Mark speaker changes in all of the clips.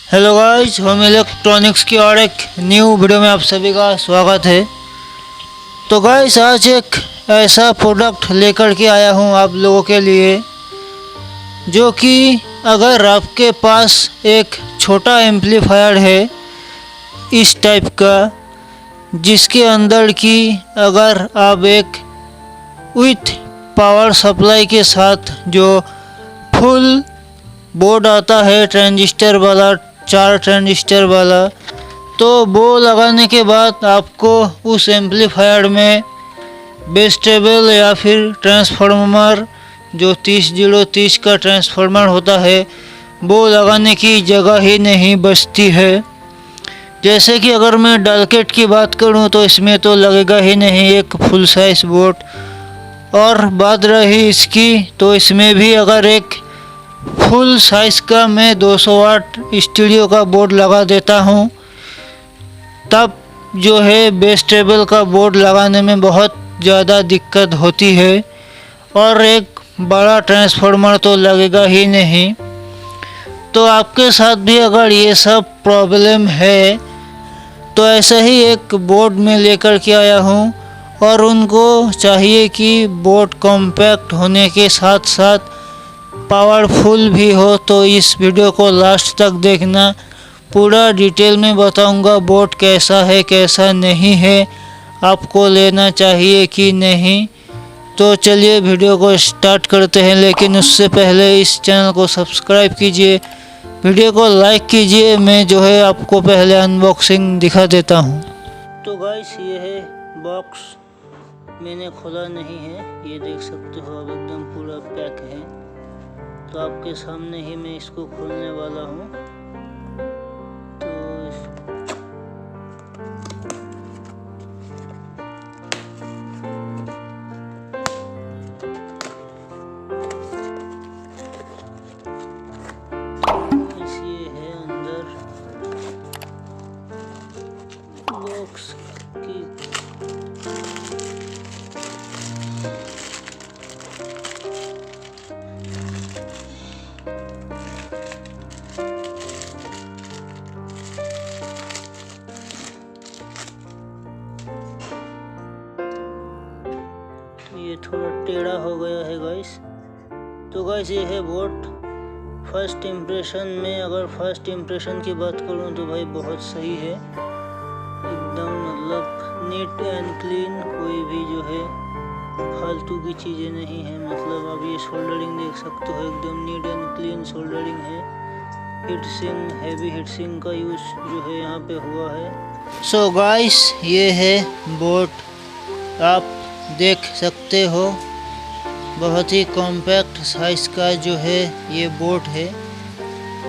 Speaker 1: Hello guys, home electronics की और एक न्यू वीडियो में आप सभी का स्वागत है। तो गाइस, आज एक ऐसा प्रोडक्ट लेकर के आया हूं आप लोगों के लिए, जो कि अगर आपके पास एक छोटा एम्पलीफायर है इस टाइप का, जिसके अंदर की अगर आप एक विथ पावर सप्लाई के साथ जो फुल बोर्ड आता है ट्रांजिस्टर वाला, 4 ट्रांजिस्टर वाला, तो वो लगाने के बाद आपको उस एम्पलीफायर में बेस टेबल या फिर ट्रांसफार्मर जो 30-030 का ट्रांसफार्मर होता है, वो लगाने की जगह ही नहीं बचती है। जैसे कि अगर मैं डालकेट की बात करूं तो इसमें तो लगेगा ही नहीं एक फुल साइज बोर्ड, और बात रही इसकी तो इसमें भी अगर एक फुल साइज का मैं 200 वाट स्टूडियो का बोर्ड लगा देता हूं, तब जो है बेस टेबल का बोर्ड लगाने में बहुत ज़्यादा दिक्कत होती है, और एक बड़ा ट्रांसफार्मर तो लगेगा ही नहीं। तो आपके साथ भी अगर ये सब प्रॉब्लम है तो ऐसा ही एक बोर्ड में लेकर के आया हूँ, और उनको चाहिए कि बोर्ड कॉम्पैक्ट होने के साथ साथ पावरफुल भी हो। तो इस वीडियो को लास्ट तक देखना, पूरा डिटेल में बताऊंगा बोर्ड कैसा है कैसा नहीं है, आपको लेना चाहिए कि नहीं। तो चलिए वीडियो को स्टार्ट करते हैं, लेकिन उससे पहले इस चैनल को सब्सक्राइब कीजिए, वीडियो को लाइक कीजिए। मैं जो है आपको पहले अनबॉक्सिंग दिखा देता हूँ। तो गाइस, ये है बॉक्स, मैंने खोला नहीं है, ये देख सकते हो आप, एकदम पूरा पैक है। तो आपके सामने ही मैं इसको खोलने वाला हूँ। तो ये है अंदर बॉक्स की। ये थोड़ा टेढ़ा हो गया है गाइस। तो गाइस, ये है बोर्ड। फर्स्ट इम्प्रेशन में, अगर फर्स्ट इम्प्रेशन की बात करूं तो भाई बहुत सही है, एकदम मतलब नीट एंड क्लीन, कोई भी जो है फालतू की चीज़ें नहीं है। मतलब आप ये सोल्डरिंग देख सकते हो, एकदम नीट एंड क्लीन सोल्डरिंग है। हीटसिंग, हैवी हीटसिंग का यूज़ जो है यहाँ पे हुआ है। सो गाइस, ये है बोर्ड, आप देख सकते हो, बहुत ही कॉम्पैक्ट साइज का जो है ये बोर्ड है।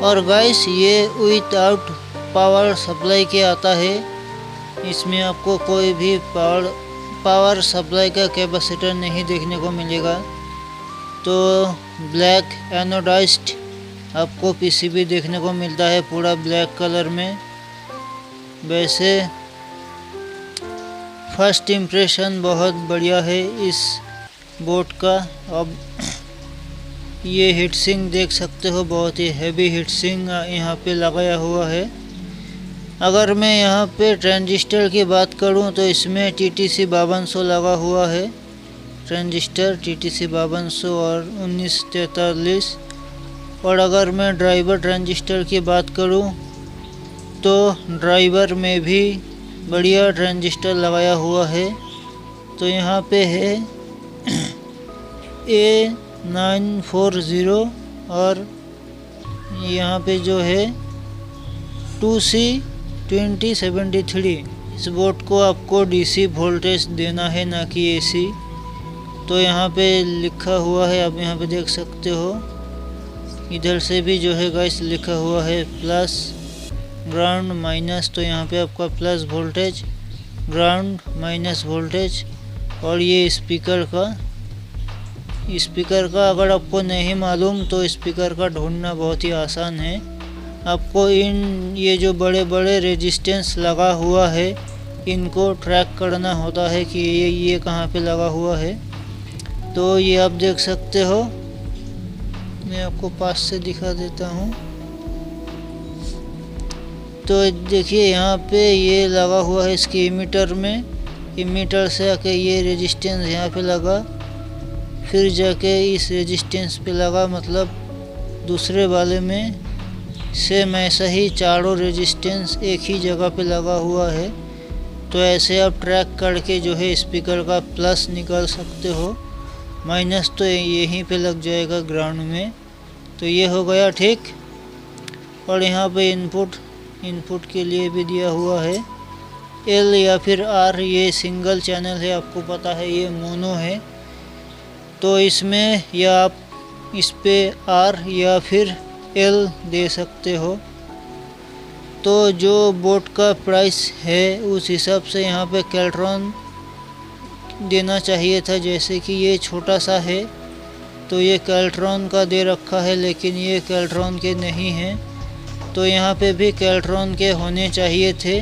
Speaker 1: और गाइस, ये विदाउट पावर सप्लाई के आता है, इसमें आपको कोई भी पावर सप्लाई का कैपेसिटर नहीं देखने को मिलेगा। तो ब्लैक एनोडाइज्ड आपको पीसीबी देखने को मिलता है, पूरा ब्लैक कलर में। वैसे फर्स्ट इम्प्रेशन बहुत बढ़िया है इस बोर्ड का। अब ये हीटसिंग देख सकते हो, बहुत ही हैवी हीटसिंग यहाँ पे लगाया हुआ है। अगर मैं यहाँ पे ट्रांजिस्टर की बात करूँ तो इसमें TTC 5200 लगा हुआ है, ट्रांजिस्टर TTC 5200 और 1943। और अगर मैं ड्राइवर ट्रांजिस्टर की बात करूँ तो ड्राइवर में भी बढ़िया ट्रांजिस्टर लगाया हुआ है। तो यहाँ पे है A940, और यहाँ पे जो है 2C2073। इस बोर्ड को आपको DC वोल्टेज देना है, ना कि AC। तो यहाँ पे लिखा हुआ है, आप यहाँ पे देख सकते हो। इधर से भी जो है गाइस लिखा हुआ है प्लस, ग्राउंड, माइनस। तो यहाँ पे आपका plus voltage, ground, minus voltage. और ये स्पीकर का अगर आपको नहीं मालूम तो स्पीकर का ढूंढना बहुत ही आसान है। आपको ये जो बड़े बड़े रेजिस्टेंस लगा हुआ है, इनको ट्रैक करना होता है कि ये कहाँ पे लगा हुआ है। तो ये आप देख सकते हो, मैं आपको पास से दिखा देता हूँ। तो देखिए यहाँ पे ये लगा हुआ है इसके इमीटर में, इमीटर से आके ये रेजिस्टेंस यहाँ पे लगा, फिर जाके इस रेजिस्टेंस पे लगा, मतलब दूसरे वाले में सेम ऐसा ही चारों रेजिस्टेंस एक ही जगह पे लगा हुआ है। तो ऐसे आप ट्रैक करके जो है स्पीकर का प्लस निकाल सकते हो, माइनस तो यहीं पे लग जाएगा ग्राउंड में। तो ये हो गया ठीक। और यहाँ पे इनपुट के लिए भी दिया हुआ है एल या फिर आर। ये सिंगल चैनल है, आपको पता है ये मोनो है, तो इसमें या आप इस पे आर या फिर एल दे सकते हो। तो जो बोट का प्राइस है उस हिसाब से यहाँ पे कैल्ट्रॉन देना चाहिए था, जैसे कि ये छोटा सा है तो ये कैल्ट्रॉन का दे रखा है, लेकिन ये कैल्ट्रॉन के नहीं हैं, तो यहाँ पे भी कैल्ट्रॉन के होने चाहिए थे।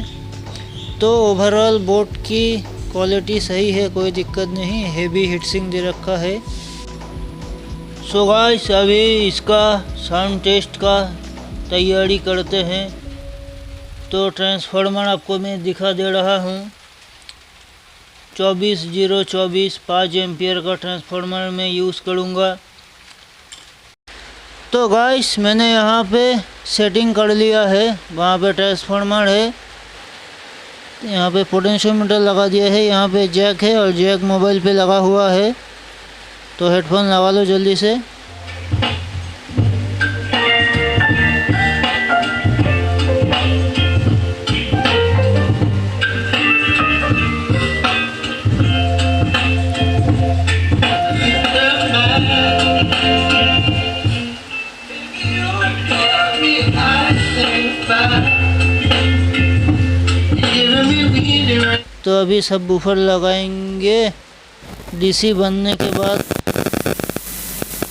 Speaker 1: तो ओवरऑल बोट की क्वालिटी सही है, कोई दिक्कत नहीं, हेवी हीटसिंक दे रखा है। सो गाइस अभी इसका साउंड टेस्ट का तैयारी करते हैं। तो ट्रांसफार्मर आपको मैं दिखा दे रहा हूँ, 24024 5 एम्पियर का ट्रांसफार्मर मैं यूज़ करूँगा। तो गाइस मैंने यहाँ पे सेटिंग कर लिया है, वहाँ पे ट्रांसफार्मर है, यहाँ पे पोटेंशियोमीटर लगा दिया है, यहाँ पे जैक है और जैक मोबाइल पे लगा हुआ है। तो हेडफोन लगा लो जल्दी से। तो अभी सब बूफर लगाएंगे। डीसी बनने के बाद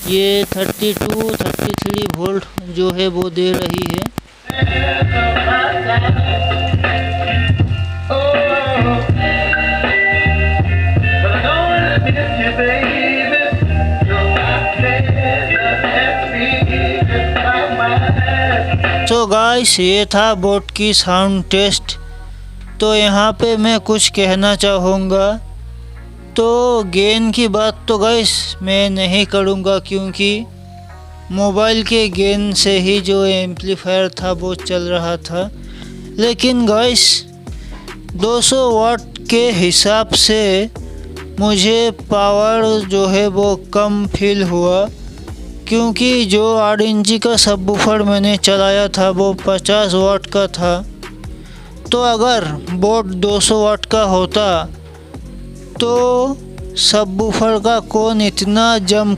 Speaker 1: ये 32-33 वोल्ट जो है वो दे रही है। तो गाइस ये था बोट की साउंड टेस्ट। तो यहाँ पे मैं कुछ कहना चाहूँगा। तो गेन की बात तो गाइस मैं नहीं करूँगा, क्योंकि मोबाइल के गेन से ही जो एम्पलीफायर था वो चल रहा था। लेकिन गाइस 200 वाट के हिसाब से मुझे पावर जो है वो कम फील हुआ, क्योंकि जो 8 इंची का सबवूफर मैंने चलाया था वो 50 वाट का था। तो अगर बोट 200 वाट का होता तो सबवूफर का कोन इतना जम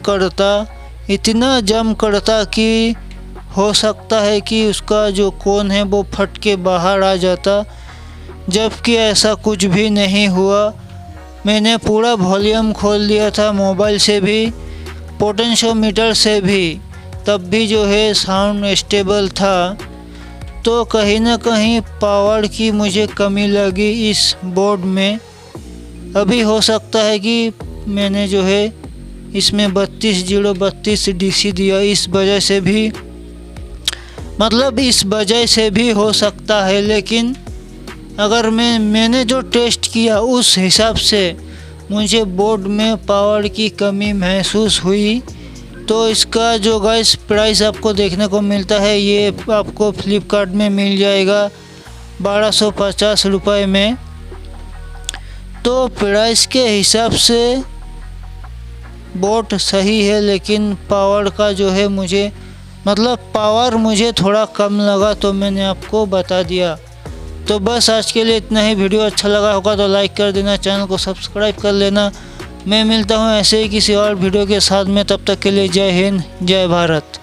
Speaker 1: करता कि हो सकता है कि उसका जो कोन है वो फट के बाहर आ जाता, जबकि ऐसा कुछ भी नहीं हुआ। मैंने पूरा वॉल्यूम खोल दिया था, मोबाइल से भी, पोटेंशियोमीटर से भी, तब भी जो है साउंड स्टेबल था। तो कहीं ना कहीं पावर की मुझे कमी लगी इस बोर्ड में। अभी हो सकता है कि मैंने जो है इसमें 32.032 डीसी दिया, इस वजह से भी, मतलब इस वजह से भी हो सकता है। लेकिन अगर मैंने जो टेस्ट किया उस हिसाब से मुझे बोर्ड में पावर की कमी महसूस हुई। तो इसका जो गाइस प्राइस आपको देखने को मिलता है, ये आपको फ्लिपकार्ट में मिल जाएगा 1250 रुपये में। तो प्राइस के हिसाब से बोट सही है, लेकिन पावर का जो है मुझे, मतलब पावर मुझे थोड़ा कम लगा, तो मैंने आपको बता दिया। तो बस आज के लिए इतना ही। वीडियो अच्छा लगा होगा तो लाइक कर देना, चैनल को सब्सक्राइब कर लेना। मैं मिलता हूँ ऐसे ही किसी और वीडियो के साथ में, तब तक के लिए जय हिंद, जय भारत।